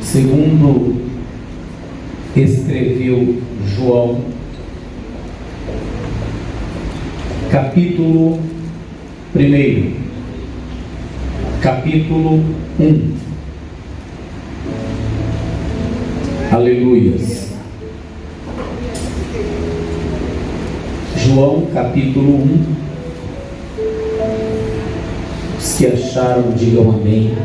Segundo escreveu João, capítulo 1, capítulo 1. Aleluias. João, capítulo 1. Os que acharam, digam amém.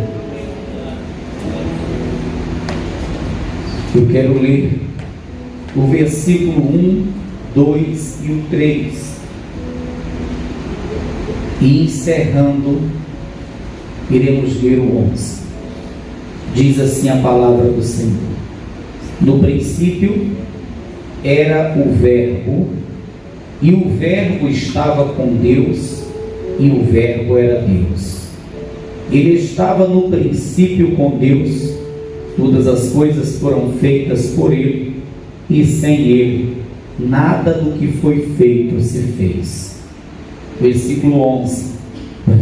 Eu quero ler o versículo 1, 2 e o 3. E encerrando, iremos ler o 11. Diz assim a palavra do Senhor: No princípio era o Verbo, e o Verbo estava com Deus, e o Verbo era Deus. Ele estava no princípio com Deus. Todas as coisas foram feitas por Ele, e sem Ele, nada do que foi feito se fez. Versículo 11.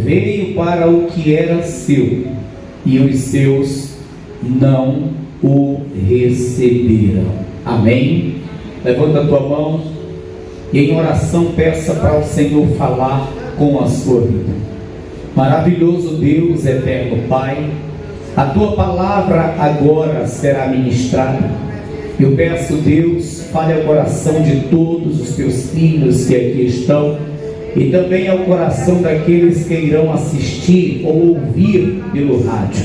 Veio para o que era seu, e os seus não o receberam. Amém? Levanta a tua mão e em oração peça para o Senhor falar com a sua vida. Maravilhoso Deus, eterno Pai, a tua palavra agora será ministrada. Eu peço, Deus, fale ao coração de todos os teus filhos que aqui estão, e também ao coração daqueles que irão assistir ou ouvir pelo rádio.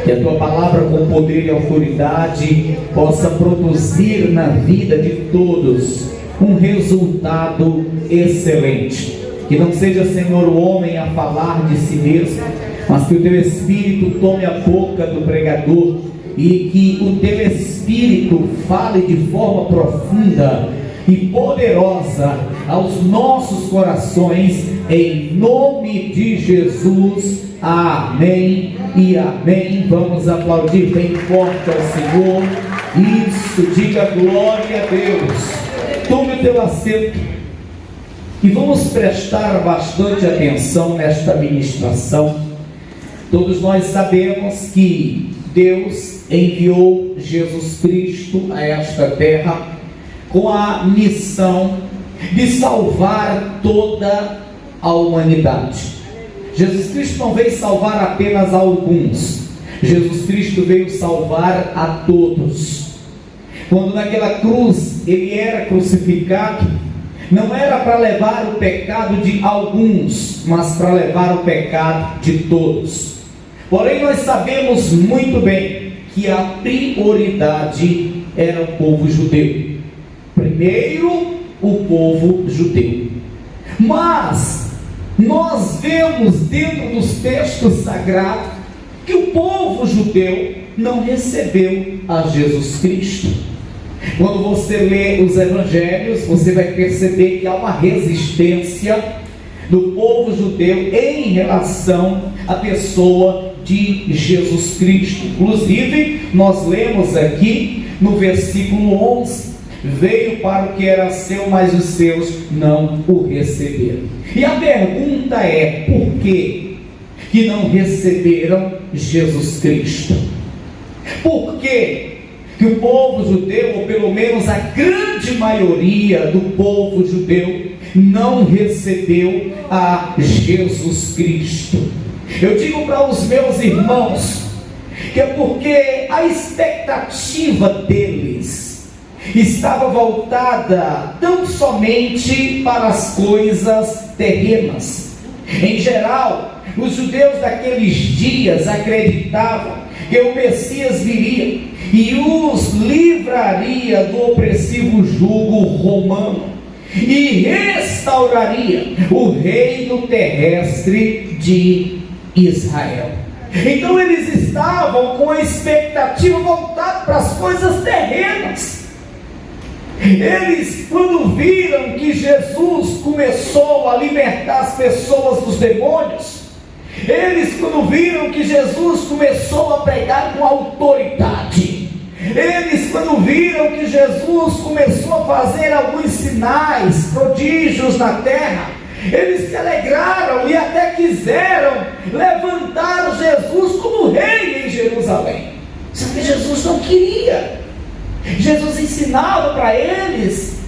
Que a tua palavra, com poder e autoridade, possa produzir na vida de todos um resultado excelente. Que não seja, Senhor, o homem a falar de si mesmo, mas que o teu Espírito tome a boca do pregador e que o teu Espírito fale de forma profunda e poderosa aos nossos corações, em nome de Jesus. Amém e amém. Vamos aplaudir bem forte ao Senhor. Isso, diga glória a Deus. Tome o teu assento e vamos prestar bastante atenção nesta ministração. Todos nós sabemos que Deus enviou Jesus Cristo a esta terra com a missão de salvar toda a humanidade. Jesus Cristo não veio salvar apenas alguns, Jesus Cristo veio salvar a todos. Quando naquela cruz ele era crucificado, não era para levar o pecado de alguns, mas para levar o pecado de todos. Porém, nós sabemos muito bem que a prioridade era o povo judeu. Primeiro, o povo judeu. Mas nós vemos dentro dos textos sagrados que o povo judeu não recebeu a Jesus Cristo. Quando você lê os evangelhos, você vai perceber que há uma resistência do povo judeu em relação à pessoa de Jesus Cristo. Inclusive, nós lemos aqui no versículo 11: veio para o que era seu, mas os seus não o receberam. E a pergunta é: por que não receberam Jesus Cristo? Por que o povo judeu, ou pelo menos a grande maioria do povo judeu, não recebeu a Jesus Cristo? Eu digo para os meus irmãos que é porque a expectativa deles estava voltada tão somente para as coisas terrenas. Em geral, os judeus daqueles dias acreditavam que o Messias viria e os livraria do opressivo jugo romano e restauraria o reino terrestre de Israel. Então eles estavam com a expectativa voltada para as coisas terrenas. Eles, quando viram que Jesus começou a libertar as pessoas dos demônios, eles, quando viram que Jesus começou a pregar com autoridade, eles, quando viram que Jesus começou a fazer alguns sinais, prodígios na terra, eles se alegraram e até quiseram levantar Jesus como rei em Jerusalém. ensinava para eles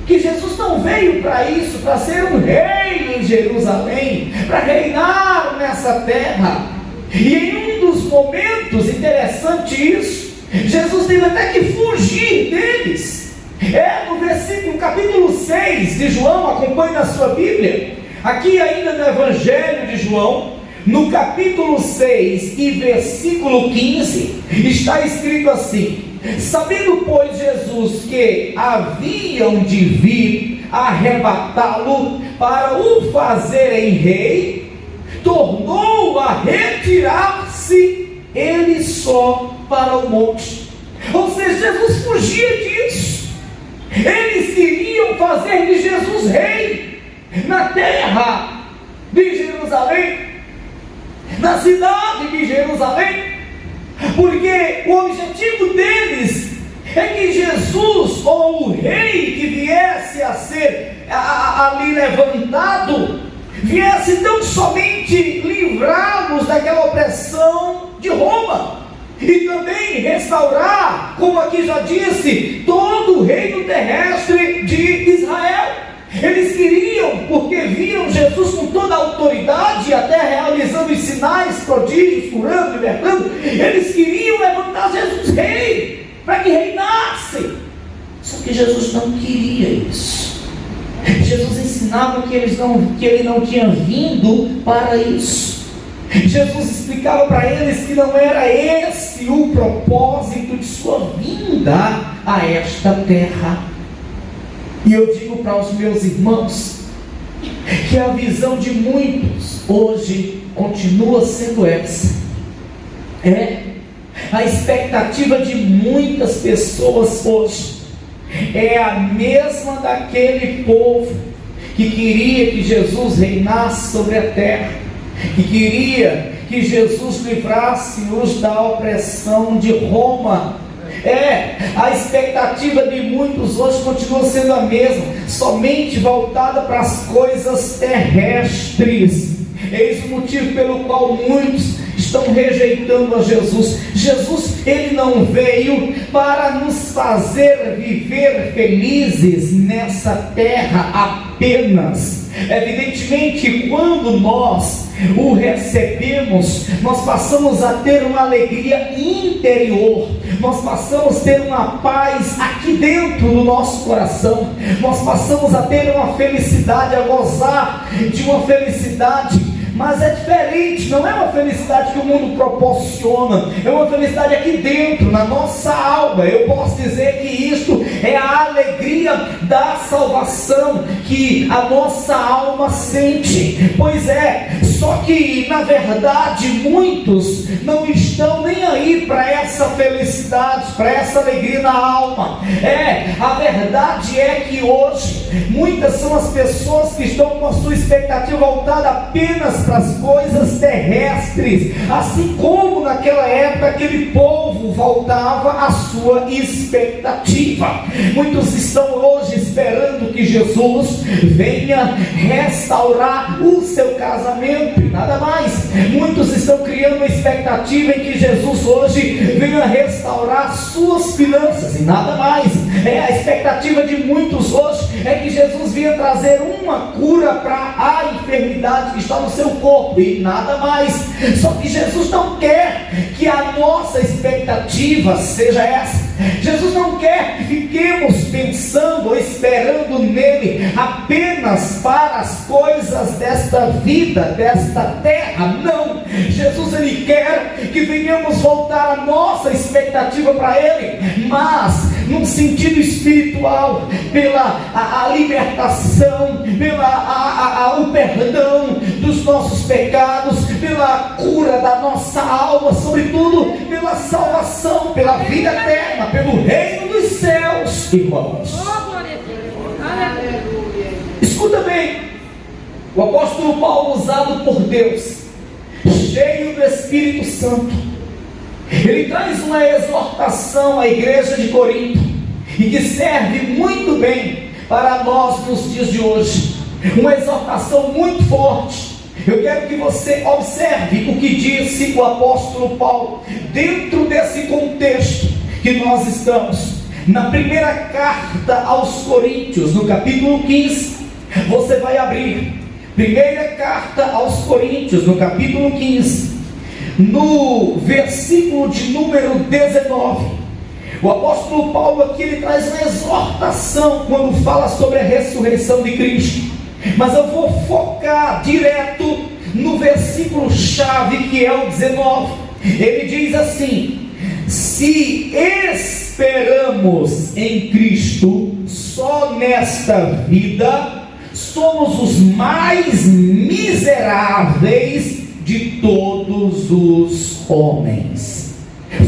que Jesus não veio para isso, para ser um rei em Jerusalém, para reinar nessa terra. E em um dos momentos, interessante isso, Jesus teve até que fugir deles. No versículo, capítulo 6 de João, acompanhe na sua Bíblia, aqui ainda no Evangelho de João, no capítulo 6 e versículo 15, está escrito assim: sabendo, pois, Jesus que haviam de vir arrebatá-lo para o fazerem rei, tornou a retirar-se ele só para o monte. Ou seja, Jesus fugia disso. Eles queriam fazer de Jesus rei na terra de Jerusalém, na cidade de Jerusalém, porque o objetivo deles é que Jesus, ou o rei que viesse a ser ali levantado, viesse tão somente livrá-los daquela opressão de Roma, e também restaurar, como aqui já disse, todo o reino terrestre de Israel. Eles queriam, porque viam Jesus com toda a autoridade, até realizando os sinais, prodígios, curando, libertando. Eles queriam levantar Jesus rei, para que reinasse. Só que Jesus não queria isso. Jesus ensinava que ele não tinha vindo para isso. Jesus explicava para eles que não era esse o propósito de sua vinda a esta terra. E eu digo para os meus irmãos que a visão de muitos hoje continua sendo essa. A expectativa de muitas pessoas hoje é a mesma daquele povo que queria que Jesus reinasse sobre a terra, que queria que Jesus livrasse-os da opressão de Roma. A expectativa de muitos hoje continua sendo a mesma, somente voltada para as coisas terrestres. Eis o motivo pelo qual muitos estão rejeitando a Jesus. Jesus, ele não veio para nos fazer viver felizes nessa terra apenas. Evidentemente, quando nós o recebemos, nós passamos a ter uma alegria interior, nós passamos a ter uma paz aqui dentro do nosso coração, nós passamos a ter uma felicidade, a gozar de uma felicidade. Mas é diferente, não é uma felicidade que o mundo proporciona, é uma felicidade aqui dentro, na nossa alma. Eu posso dizer que isto é a alegria da salvação que a nossa alma sente. Pois só que na verdade muitos não estão nem aí para essa felicidade, para essa alegria na alma. A verdade é que hoje muitas são as pessoas que estão com a sua expectativa voltada apenas para as coisas terrestres, assim como naquela época aquele povo voltava a sua expectativa. Muitos estão hoje esperando que Jesus venha restaurar o seu casamento e nada mais. Muitos estão criando uma expectativa em que Jesus hoje venha restaurar suas finanças e nada mais. A expectativa de muitos hoje é que Jesus venha trazer uma cura para a enfermidade que está no seu corpo e nada mais. Só que Jesus não quer que a nossa expectativa seja essa. Jesus não quer que fiquemos pensando ou esperando nele apenas para as coisas desta vida, desta terra. Não, Jesus ele quer que venhamos voltar a nossa expectativa para ele, mas num sentido espiritual, pela a libertação, pela o perdão dos nossos pecados, pela cura da nossa alma, sobretudo pela salvação, pela vida eterna, pelo reino dos céus, irmãos. Escuta bem, o apóstolo Paulo, usado por Deus, cheio do Espírito Santo, ele traz uma exortação à igreja de Corinto, e que serve muito bem para nós nos dias de hoje, uma exortação muito forte. Eu quero que você observe o que disse o apóstolo Paulo, dentro desse contexto que nós estamos. Na primeira carta aos Coríntios, no capítulo 15, você vai abrir. Primeira carta aos Coríntios, no capítulo 15, no versículo de número 19. O apóstolo Paulo aqui, ele traz uma exortação quando fala sobre a ressurreição de Cristo. Mas eu vou focar direto no versículo chave, que é o 19. Ele diz assim: se esperamos em Cristo só nesta vida, somos os mais miseráveis de todos os homens.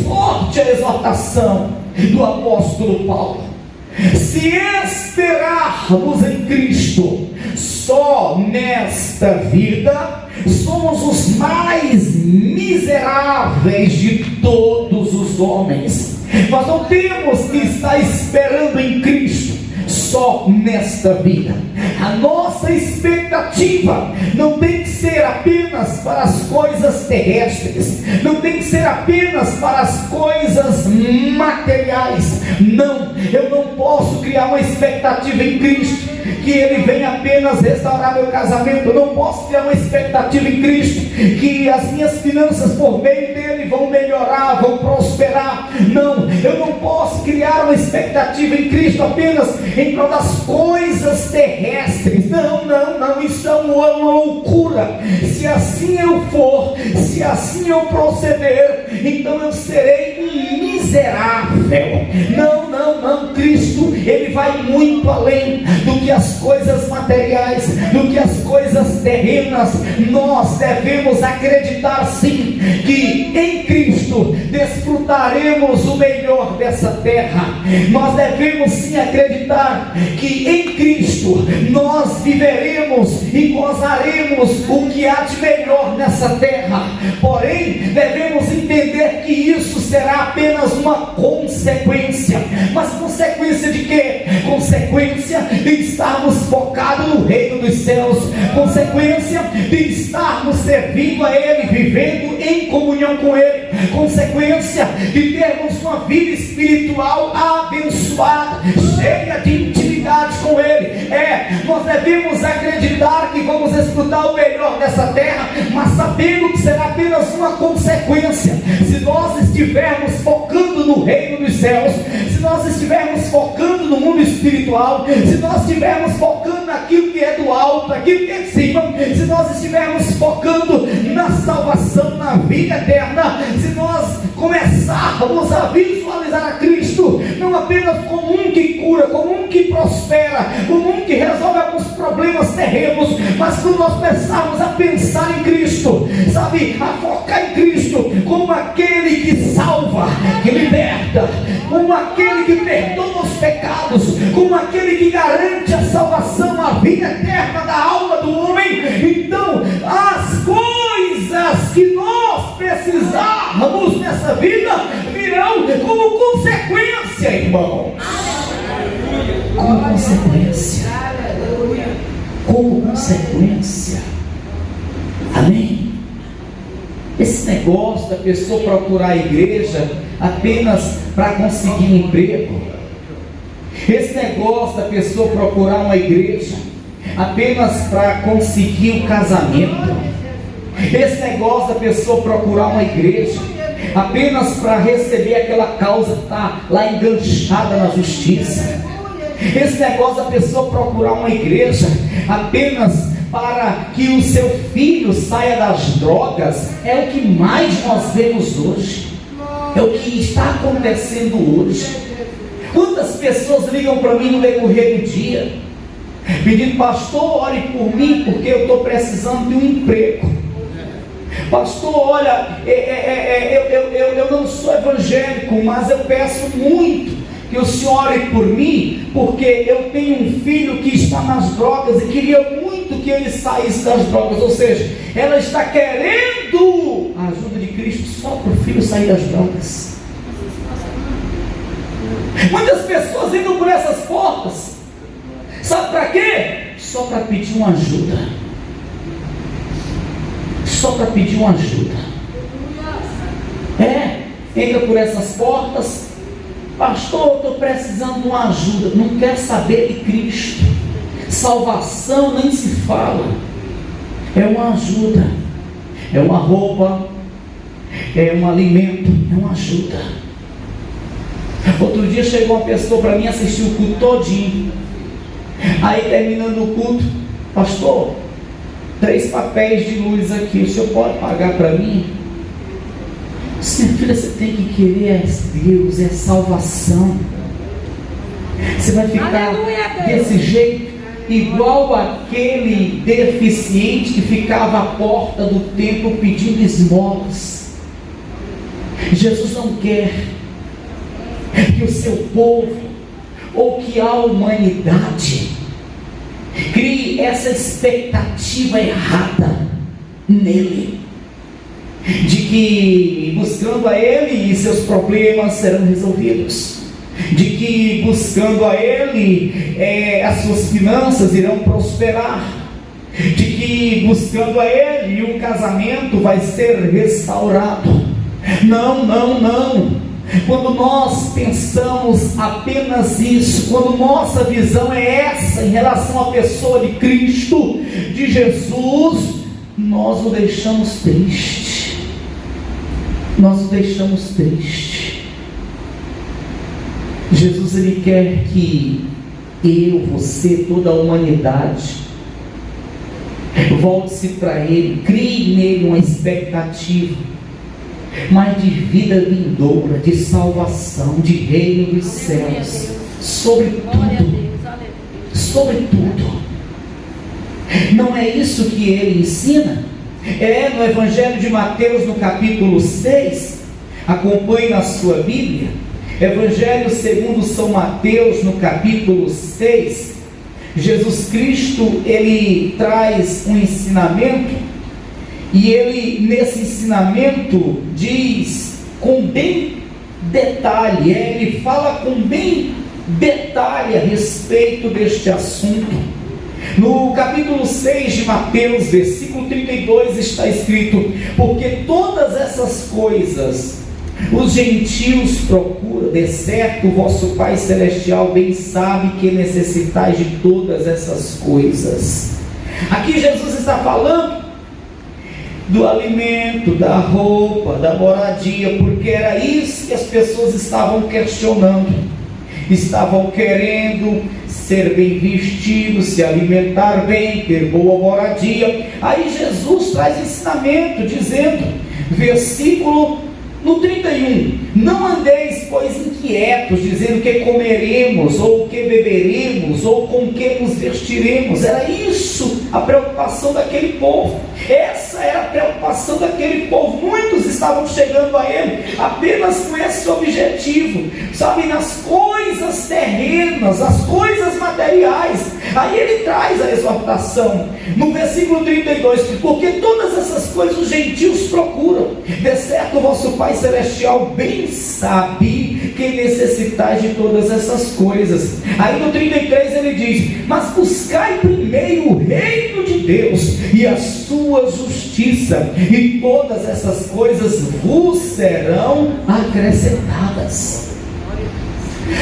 Forte a exortação do apóstolo Paulo. Se esperarmos em Cristo só nesta vida, somos os mais miseráveis de todos os homens. Nós não temos que estar esperando em Cristo só nesta vida. A nossa expectativa não tem que ser apenas para as coisas terrestres, não tem que ser apenas para as coisas materiais. Não, eu não posso criar uma expectativa em Cristo que Ele venha apenas restaurar meu casamento. Eu não posso criar uma expectativa em Cristo que as minhas finanças por meio dele vão melhorar, vão prosperar. Não, eu não posso criar uma expectativa em Cristo apenas em prol das coisas terrestres. Não, isso é uma loucura. Se assim eu for, se assim eu proceder, então eu serei um miserável. Não, Cristo, Ele vai muito além do que as coisas materiais, do que as coisas terrenas. Nós devemos acreditar sim, que em Cristo desfrutaremos o melhor dessa terra. Nós devemos sim acreditar que em Cristo nós viveremos e gozaremos o que há de melhor nessa terra. Porém, devemos entender que isso será apenas uma consequência. Mas consequência de quê? Consequência de estarmos focados no reino dos céus, consequência de estarmos servindo a Ele, vivendo em comunhão com Ele, consequência de termos uma vida espiritual abençoada, cheia de intimidade com Ele. Nós devemos acreditar que vamos desfrutar o melhor dessa terra, mas sabendo que será apenas uma consequência. Se nós estivermos focando no reino dos céus, se nós estivermos focando no mundo espiritual, se nós estivermos focando naquilo que é do alto, naquilo que é de cima, se nós estivermos focando na salvação, na vida eterna, se nós começarmos a visualizar a Cristo não apenas como um que cura, como um que prospera, como um que resolve alguns problemas terrenos, mas quando nós começarmos a pensar em Cristo, sabe, a focar em Cristo como aquele que salva, que liberta, como aquele que perdoa os pecados, como aquele que garante a salvação, a vida eterna da alma do homem, então as coisas que nós precisarmos nessa vida virão como consequência, irmão. Como consequência. Como consequência. Amém? Esse negócio da pessoa procurar a igreja apenas para conseguir um emprego, esse negócio da pessoa procurar uma igreja apenas para conseguir o casamento, esse negócio da pessoa procurar uma igreja apenas para receber aquela causa que está lá enganchada na justiça, esse negócio da pessoa procurar uma igreja apenas para que o seu filho saia das drogas, é o que mais nós vemos hoje, é o que está acontecendo hoje. Quantas pessoas ligam para mim no decorrer do dia pedindo: pastor, ore por mim porque eu estou precisando de um emprego. Pastor, olha, eu não sou evangélico, mas eu peço muito que o senhor ore por mim, porque eu tenho um filho que está nas drogas e queria muito que ele saísse das drogas. Ou seja, ela está querendo a ajuda de Cristo só para o filho sair das drogas. Muitas pessoas entram por essas portas, sabe para quê? Só para pedir uma ajuda. Só para pedir uma ajuda. Entra por essas portas, Pastor, eu estou precisando de uma ajuda. Não quer saber de Cristo. Salvação nem se fala. É uma ajuda, é uma roupa, é um alimento, é uma ajuda. Outro dia chegou uma pessoa para mim assistir o culto todinho. Aí terminando o culto, pastor, 3 papéis de luz aqui, o senhor pode pagar para mim? Minha filha, você tem que querer Deus, é salvação. Você vai ficar desse jeito, igual aquele deficiente que ficava à porta do templo pedindo esmolas. Jesus não quer que o seu povo, ou que a humanidade, crie essa expectativa errada nele, de que buscando a Ele seus problemas serão resolvidos, de que buscando a Ele as suas finanças irão prosperar, de que buscando a Ele um casamento vai ser restaurado. Não, não, não. Quando nós pensamos apenas isso, quando nossa visão é essa em relação à pessoa de Cristo, de Jesus, nós o deixamos triste. Nós o deixamos triste. Jesus, Ele quer que eu, você, toda a humanidade volte-se para Ele, crie nele uma expectativa, mas de vida vindoura, de salvação, de reino dos céus, sobretudo. Não é isso que ele ensina? No Evangelho de Mateus, no capítulo 6, acompanhe na sua Bíblia, Evangelho segundo São Mateus, no capítulo 6, Jesus Cristo, ele traz um ensinamento, e ele, nesse ensinamento, diz com bem detalhe, ele fala com bem detalhe a respeito deste assunto. No capítulo 6 de Mateus, versículo 32, está escrito: porque todas essas coisas os gentios procuram, de certo o vosso Pai Celestial bem sabe que necessitais de todas essas coisas. Aqui Jesus está falando do alimento, da roupa, da moradia, porque era isso que as pessoas estavam questionando. Estavam querendo ser bem vestidos, se alimentar bem, ter boa moradia. Aí Jesus traz ensinamento dizendo, versículo no 31, não andeis, pois, inquietos, dizendo que comeremos, ou o que beberemos, ou com que nos vestiremos. Era isso a preocupação daquele povo. Essa era a preocupação daquele povo. Muitos estavam chegando a ele apenas com esse objetivo, sabe, nas coisas terrenas, as coisas materiais. Aí ele traz a exortação no versículo 32, porque todas essas coisas os gentios procuram, de certo o vosso Pai Celestial bem sabe que necessitais de todas essas coisas. Aí no 33 ele diz: mas buscai primeiro o reino de Deus e a sua justiça, e todas essas coisas vos serão acrescentadas.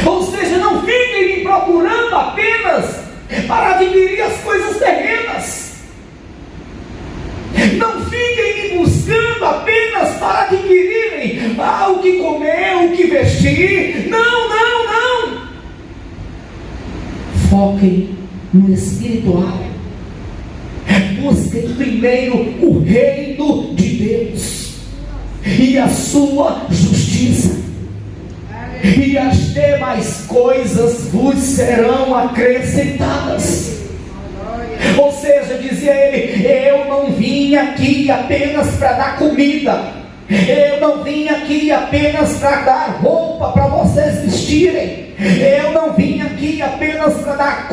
Ou seja, não fiquem me procurando apenas para adquirir as coisas terrenas. Não fiquem me buscando apenas para adquirirem o que comer, o que vestir. Não, não, não. Foquem no espiritual. Busquem primeiro o reino de Deus e a sua justiça, e as demais coisas vos serão acrescentadas. Ou seja, dizia ele, eu não vim aqui apenas para dar comida, eu não vim aqui apenas para dar roupa para vocês vestirem, eu não vim aqui apenas para dar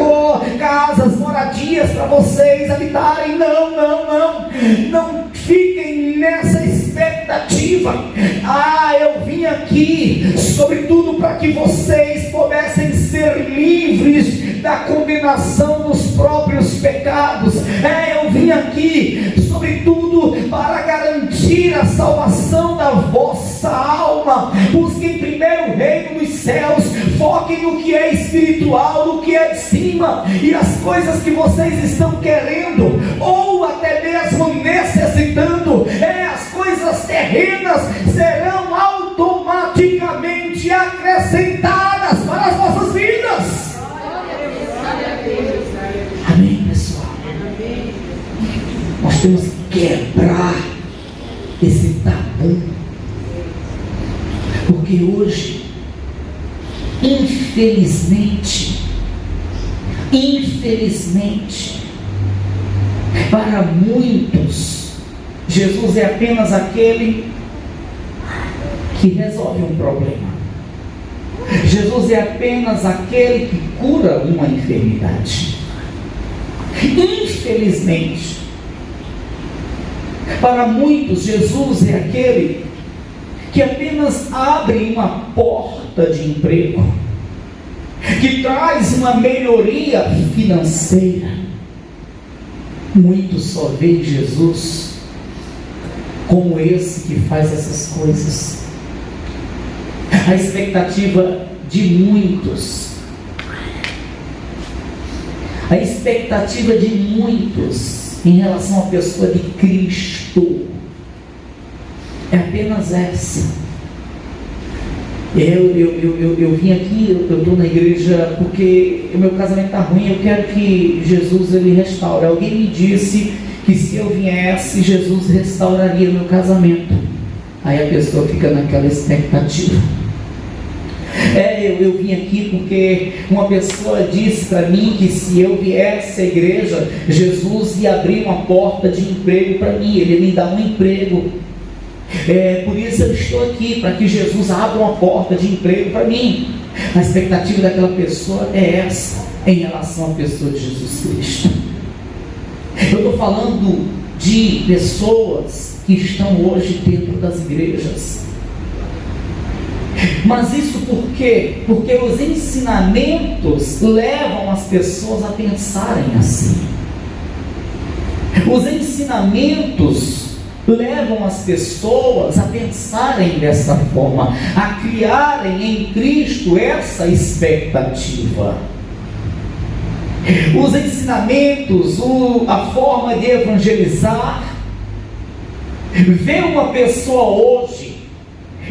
casas, moradias para vocês habitarem. Não, não, não. Não fiquem nessa expectativa. Eu vim aqui sobretudo para que vocês pudessem ser livres da condenação dos próprios pecados. Eu vim aqui sobretudo para garantir a salvação da vossa alma. Busquem primeiro o reino dos céus que é espiritual, do que é de cima. E as coisas que vocês estão querendo, ou até mesmo necessitando, as coisas terrenas, serão automaticamente acrescentadas para as nossas vidas. Amém, pessoal? Nós temos que quebrar esse tabu, porque hoje, infelizmente, para muitos, Jesus é apenas aquele que resolve um problema. Jesus é apenas aquele que cura uma enfermidade. Infelizmente, para muitos, Jesus é aquele que apenas abre uma porta de emprego, que traz uma melhoria financeira. Muitos só veem Jesus como esse que faz essas coisas. A expectativa de muitos, em relação à pessoa de Cristo é apenas essa. Eu vim aqui, eu estou na igreja porque o meu casamento está ruim, eu quero que Jesus ele restaure. Alguém me disse que se eu viesse, Jesus restauraria o meu casamento. Aí a pessoa fica naquela expectativa. Eu vim aqui porque uma pessoa disse para mim que se eu viesse à igreja, Jesus ia abrir uma porta de emprego para mim, ele ia me dar um emprego. Por isso eu estou aqui, para que Jesus abra uma porta de emprego para mim. A expectativa daquela pessoa é essa, em relação à pessoa de Jesus Cristo. Eu estou falando de pessoas que estão hoje dentro das igrejas. Mas isso por quê? Porque os ensinamentos levam as pessoas a pensarem assim. Os ensinamentos levam as pessoas a pensarem dessa forma, a criarem em Cristo essa expectativa. Os ensinamentos, a forma de evangelizar. Ver uma pessoa hoje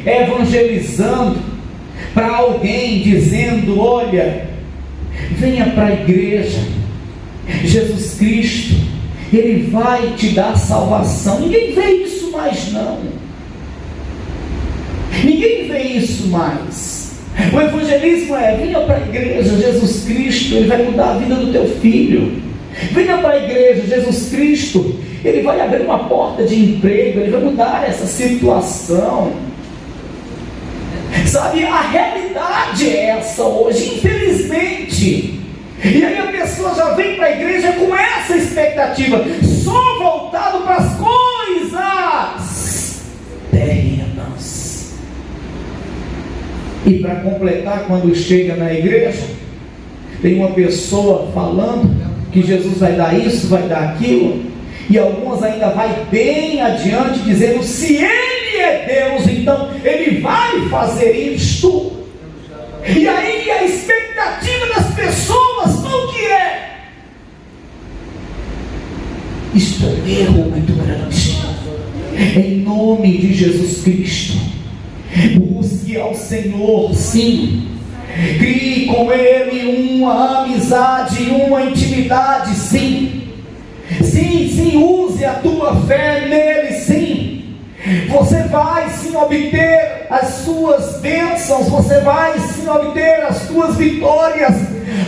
evangelizando para alguém, dizendo: olha, venha para a igreja, Jesus Cristo, Ele vai te dar salvação. Ninguém vê isso mais não. Ninguém vê isso mais. O evangelismo venha para a igreja, Jesus Cristo, Ele vai mudar a vida do teu filho. Venha para a igreja, Jesus Cristo, Ele vai abrir uma porta de emprego, Ele vai mudar essa situação. Sabe, a realidade é essa hoje, infelizmente. E aí a pessoa já vem para a igreja com essa expectativa, só voltado para as coisas terrenas. E para completar, quando chega na igreja, tem uma pessoa falando que Jesus vai dar isso, vai dar aquilo, e algumas ainda vai bem adiante dizendo: se Ele é Deus, então Ele vai fazer isto. E aí a expectativa das pessoas, o que é? Isto é um erro muito grande. Em nome de Jesus Cristo, busque ao Senhor, sim. Crie com Ele uma amizade, uma intimidade, sim. Sim, use a tua fé nele, sim. Você vai sim obter as suas bênçãos, você vai sim obter as suas vitórias,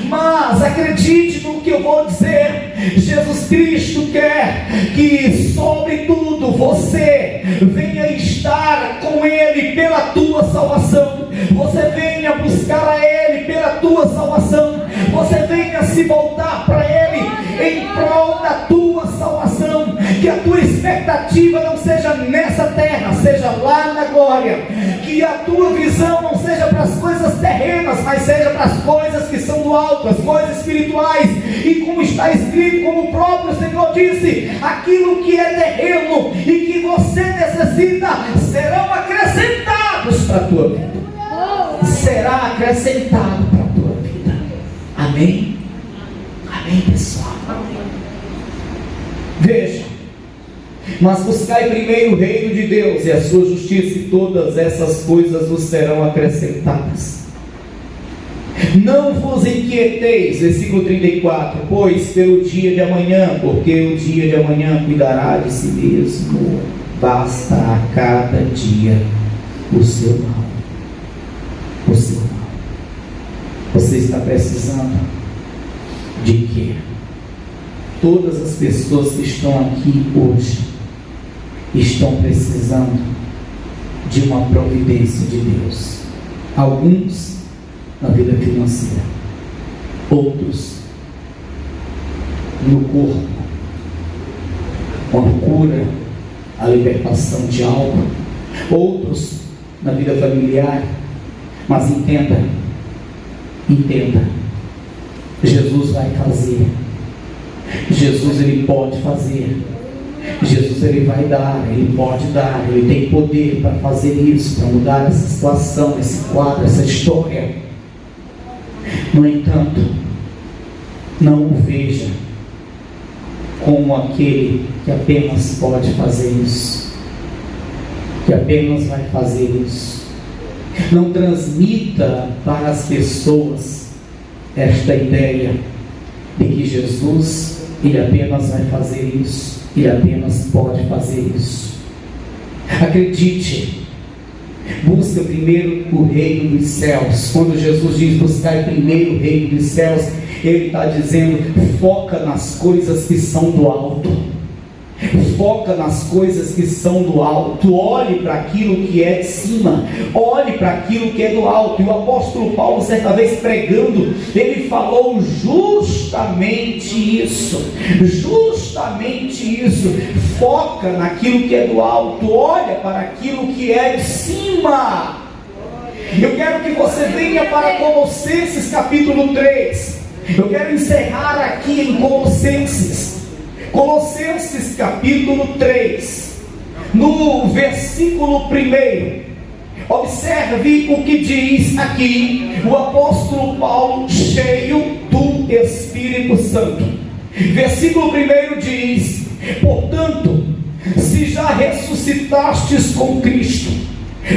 mas acredite no que eu vou dizer. Jesus Cristo quer que, sobretudo, você venha estar com Ele pela tua salvação, você venha buscar a Ele pela tua salvação, você venha se voltar para Ele em prol da tua salvação. Que a tua expectativa não seja nessa terra, seja lá na glória. Que a tua visão não seja para as coisas terrenas, mas seja para as coisas que são do alto, as coisas espirituais. E como está escrito, como o próprio Senhor disse, aquilo que é terreno e que você necessita serão acrescentados para a tua vida. Será acrescentado para a tua vida. Amém? Amém, pessoal? Veja, mas buscai primeiro o reino de Deus e a sua justiça, e todas essas coisas vos serão acrescentadas. Não vos inquieteis, versículo 34, pois pelo dia de amanhã, porque o dia de amanhã cuidará de si mesmo, basta a cada dia o seu mal. O seu mal. Você está precisando de quê? Todas as pessoas que estão aqui hoje estão precisando de uma providência de Deus. Alguns na vida financeira, outros no corpo, uma cura, a libertação de algo, outros na vida familiar. Mas entenda, Jesus vai fazer. Jesus, ele pode fazer. Jesus, ele vai dar, ele pode dar, ele tem poder para fazer isso, para mudar essa situação, esse quadro, essa história. No entanto, não o veja como aquele que apenas pode fazer isso, que apenas vai fazer isso. Não transmita para as pessoas esta ideia de que Jesus, ele apenas vai fazer isso, ele apenas pode fazer isso. Acredite, busca primeiro o reino dos céus. Quando Jesus diz buscar primeiro o reino dos céus, ele está dizendo, foca nas coisas que são do alto. Foca nas coisas que são do alto. Olhe para aquilo que é de cima. Olhe para aquilo que é do alto. E o apóstolo Paulo, certa vez pregando, ele falou justamente isso. Justamente isso. Foca naquilo que é do alto. Olha para aquilo que é de cima. Eu quero que você venha para Colossenses capítulo 3. Eu quero encerrar aqui em Colossenses. Colossenses capítulo 3, no versículo 1, observe o que diz aqui o apóstolo Paulo, cheio do Espírito Santo. Versículo 1 diz: portanto, se já ressuscitastes com Cristo,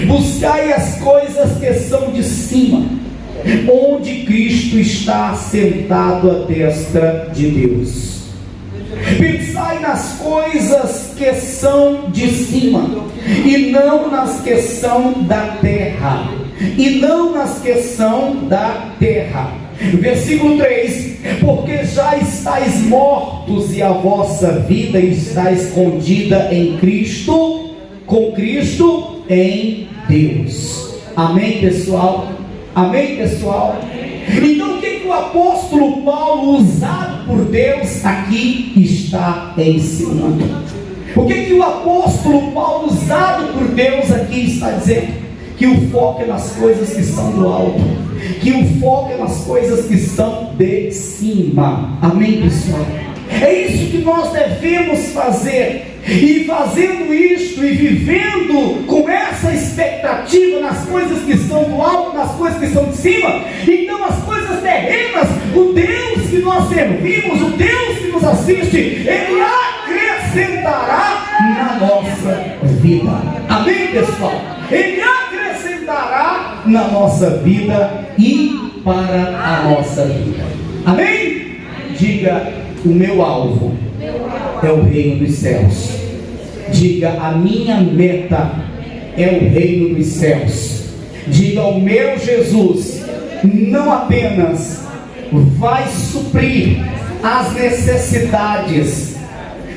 buscai as coisas que são de cima, onde Cristo está sentado à destra de Deus. Pensai nas coisas que são de cima, e não nas que são da terra. E não nas que são da terra. Versículo 3: porque já estáis mortos, e a vossa vida está escondida em Cristo, com Cristo em Deus. Amém, pessoal? Amém, pessoal? Então o que o apóstolo Paulo, usado por Deus, aqui está ensinando? O que o apóstolo Paulo, usado por Deus, aqui está dizendo? Que o foco é nas coisas que são do alto, que o foco é nas coisas que são de cima. Amém, pessoal? É isso que nós devemos fazer. E fazendo isto e vivendo com essa expectativa nas coisas que são do alto, nas coisas que são de cima, então as coisas terrenas, o Deus que nós servimos, o Deus que nos assiste, Ele acrescentará na nossa vida. Amém, pessoal? Ele acrescentará na nossa vida e para a nossa vida. Amém? Diga: o meu alvo é o reino dos céus. Diga: a minha meta é o reino dos céus. Diga: o meu Jesus não apenas vai suprir as necessidades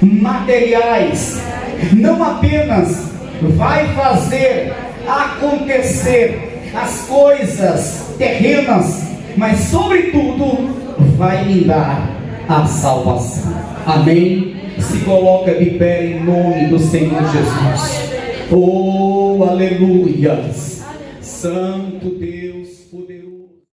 materiais, não apenas vai fazer acontecer as coisas terrenas, mas sobretudo vai me dar a salvação. Amém? Se coloca de pé em nome do Senhor Jesus. Oh, aleluias! Santo Deus.